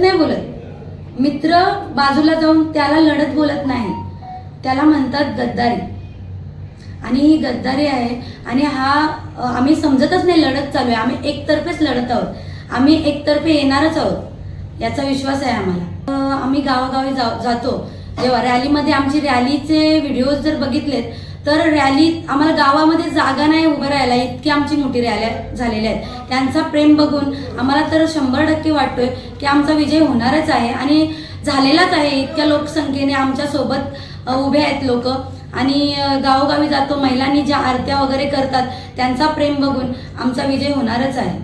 नाही बोलत, मित्र बाजूला जाऊन त्याला लढत बोलत नाही, त्याला म्हणतात गद्दारी. आणि ही गद्दारी आहे. आणि हा आम्ही समजतच नाही लढत चालू आहे. आम्ही एकतर्फेच लढत आहोत, आम्ही एकतर्फे येणारच आहोत याचा विश्वास आहे आम्हाला. आम्ही गावागावी जातो. जेव्हा रॅलीमध्ये आमची रॅलीचे व्हिडिओज जर बघितलेत तर रॅलीत आम्हाला गावामध्ये जागा नाही उभं राहायला, इतकी आमची मोठी रॅल्या झालेल्या आहेत. त्यांचा प्रेम बघून आम्हाला तर 100% वाटतोय की आमचा विजय होणारच आहे आणि झालेलाच आहे. इतक्या लोकसंख्येने आमच्या सोबत उभे आहेत लोक. आणि गावोगावी जातो, महिलांनी ज्या आरत्या वगैरे करतात त्यांचा प्रेम बघून आमचा विजय होणारच आहे.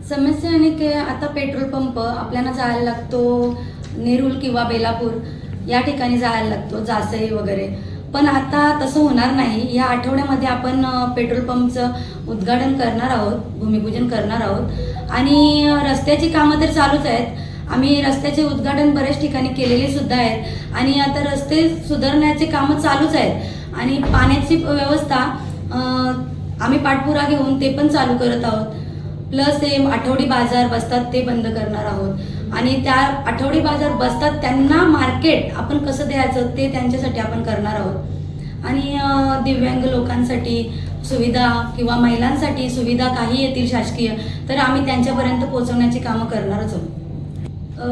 समस्या अनेक आहे. आता पेट्रोल पंप आपल्याला जायला लागतो नेरूळ किंवा बेलापूर या ठिकाणी जायला लागतो, जासई वगैरे. पण आता तसं होणार नाही. या आठवड्यामध्ये आपण पेट्रोल पंपचं उद्घाटन करणार आहोत, भूमिपूजन करणार आहोत. आणि रस्त्याची कामं तर चालूच आहेत. आम्ही रस्त्याचे उद्घाटन बऱ्याच ठिकाणी केलेले सुद्धा आहेत आणि आता रस्ते सुधारण्याचे कामं चालूच आहेत. आणि पाण्याची व्यवस्था आम्ही पाठपुरा घेऊन ते पण चालू करत आहोत. प्लस हे आठवडी बाजार बसतात ते बंद करणार आहोत. आणि त्या आठवडी बाजार बसतात त्यांना मार्केट आपण कसं द्यायचं ते त्यांच्यासाठी आपण करणार आहोत. आणि दिव्यांग लोकांसाठी सुविधा किंवा महिलांसाठी सुविधा काही येतील शासकीय तर आम्ही त्यांच्यापर्यंत पोहोचवण्याची कामं करणारच आहोत.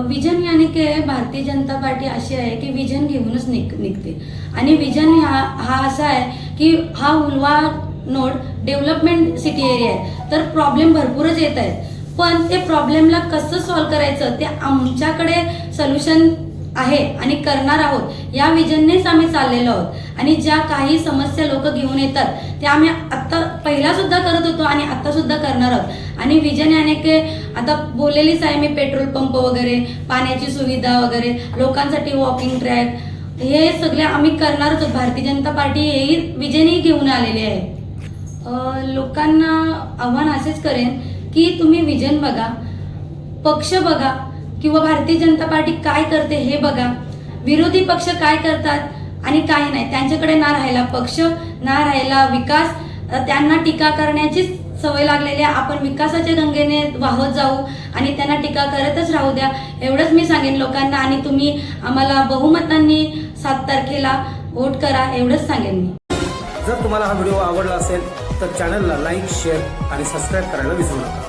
विजन याने की भारतीय जनता पार्टी अशी आहे की विजन घेऊनच निघते. आणि विजन हा असा आहे की हा uvula node development city area आहे, तर प्रॉब्लेम भरपूरच येत आहेत. पण ते प्रॉब्लेमला कसं सॉल्व्ह करायचं ते आमच्याकडे सोल्युशन आहे आणि करणार आहोत. या विजननेच आम्ही चाललेलो आहोत. आणि ज्या काही समस्या लोक घेऊन येतात त्या आम्ही आत्ता पहिला सुद्धा करत होतो आणि आत्ता सुद्धा करणार आहोत. आणि विजन याने की आता बोललेलीच आहे मी, पेट्रोल पंप वगैरे, पाण्याची सुविधा वगैरे, लोकांसाठी वॉकिंग ट्रॅक, हे सगळे आम्ही करणारच आहोत. भारतीय जनता पार्टी हेही विजनही घेऊन आलेली आहे. लोकांना आव्हान असेच करेन की तुम्ही विजन बघा, पक्ष बघा किंवा भारतीय जनता पार्टी काय करते हे बघा, विरोधी पक्ष काय करतात आणि काय नाही. त्यांच्याकडे ना राहायला पक्ष, ना राहायला विकास, त्यांना टीका करण्याची सवय लागलेली आहे. आपण विकासाच्या गंगेने वाहत जाऊ आणि त्यांना टीका करतच राहू द्या, एवढंच मी सांगेन लोकांना. आणि तुम्ही आम्हाला बहुमतांनी 7 तारखेला वोट करा, एवढंच सांगेन मी. जर तुम्हाला हा व्हिडिओ आवडला असेल तर चॅनलला लाईक, शेअर आणि सबस्क्राईब करायला विसरू नका.